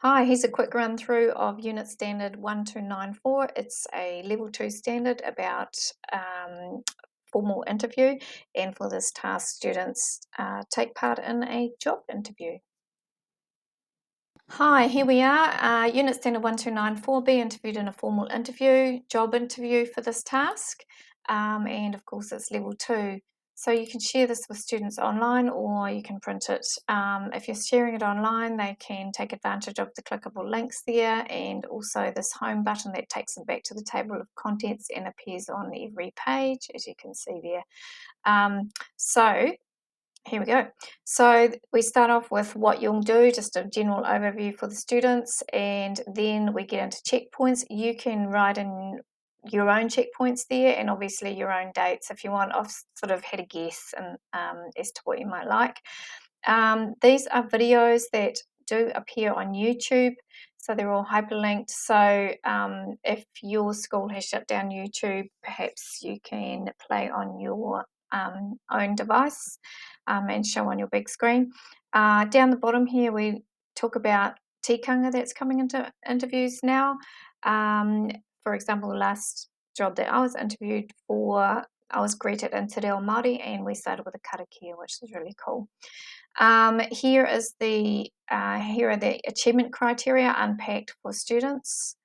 Hi, here's a quick run through of Unit Standard 1294. It's a Level 2 standard about formal interview, and for this task, students take part in a job interview. Hi, here we are, Unit Standard 1294, Be Interviewed in a formal interview, job interview for this task, and of course it's Level 2. So you can share this with students online or you can print it. If you're sharing it online, they can take advantage of the clickable links there and also this home button that takes them back to the table of contents and appears on every page, as you can see there. So here we go. So we start off with what you'll do, just a general overview for the students, and then we get into checkpoints. You can write in your own checkpoints there and obviously your own dates if you want. I've sort of had a guess and as to what you might like. These are videos that do appear on YouTube, so they're all hyperlinked. So if your school has shut down YouTube, perhaps you can play on your own device and show on your big screen. Down the bottom here, we talk about tikanga that's coming into interviews now. For example, the last job that I was interviewed for, I was greeted in Te Reo Māori and we started with a karakia, which is really cool. Here are the achievement criteria unpacked for students.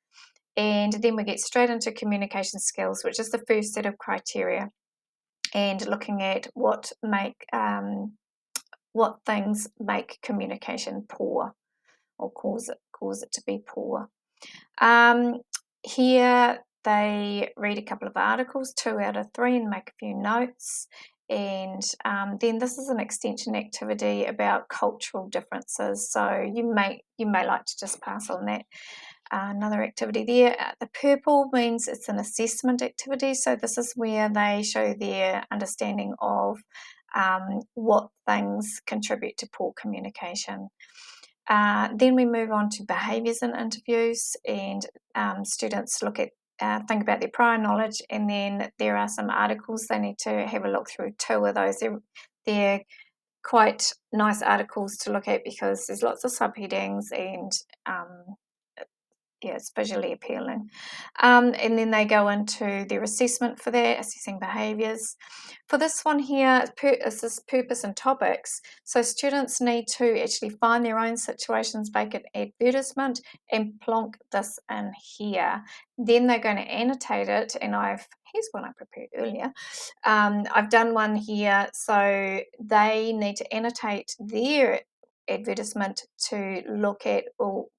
And then we get straight into communication skills, which is the first set of criteria, and looking at what things make communication poor or cause it to be poor. Here they read a couple of articles, 2 out of 3, and make a few notes. And then this is an extension activity about cultural differences, so you may like to just pass on that. Another activity there. The purple means it's an assessment activity, so this is where they show their understanding of what things contribute to poor communication. Then we move on to behaviours in interviews, and students think about their prior knowledge, and then there are some articles they need to have a look through. 2 of those. They're quite nice articles to look at because there's lots of subheadings and yeah, it's visually appealing. And then they go into their assessment for that, assessing behaviours. For this one here, this is purpose and topics. So students need to actually find their own situations vacant advertisement and plonk this in here. Then they're going to annotate it, and here's one I prepared earlier. I've done one here, so they need to annotate their advertisement to look at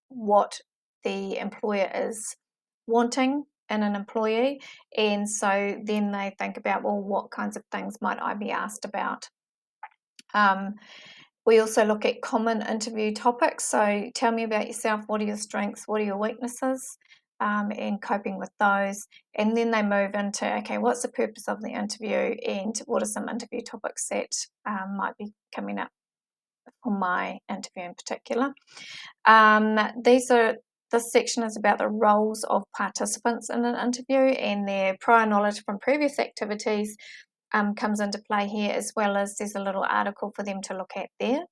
what the employer is wanting in an employee, and so then they think about, well, what kinds of things might I be asked about. We also look at common interview topics, so tell me about yourself, what are your strengths, what are your weaknesses, and coping with those. And then they move into, okay, what's the purpose of the interview and what are some interview topics that might be coming up for my interview in particular. This section is about the roles of participants in an interview, and their prior knowledge from previous activities comes into play here, as well as there's a little article for them to look at there.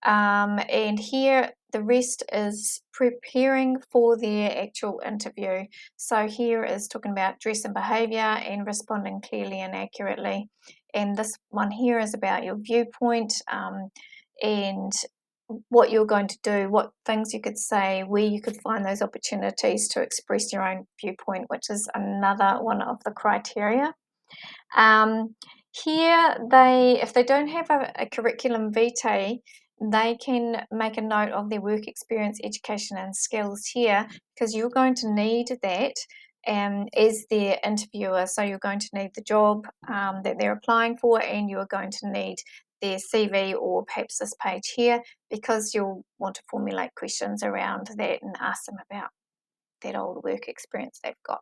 And here the rest is preparing for their actual interview. So here is talking about dress and behaviour and responding clearly and accurately. And this one here is about your viewpoint and what you're going to do, what things you could say, where you could find those opportunities to express your own viewpoint, which is another one of the criteria. Here, if they don't have a curriculum vitae, they can make a note of their work experience, education and skills here, because you're going to need that as their interviewer. So you're going to need the job that they're applying for, and you're going to need their CV or perhaps this page here, because you'll want to formulate questions around that and ask them about that old work experience they've got.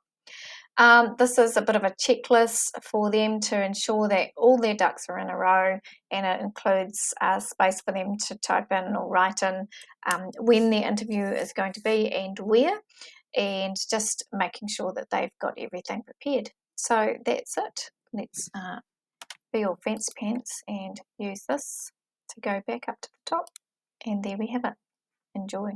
This is a bit of a checklist for them to ensure that all their ducks are in a row, and it includes space for them to type in or write in when their interview is going to be and where, and just making sure that they've got everything prepared. So that's it. Let's be your fence pants and use this to go back up to the top, and there we have it. Enjoy.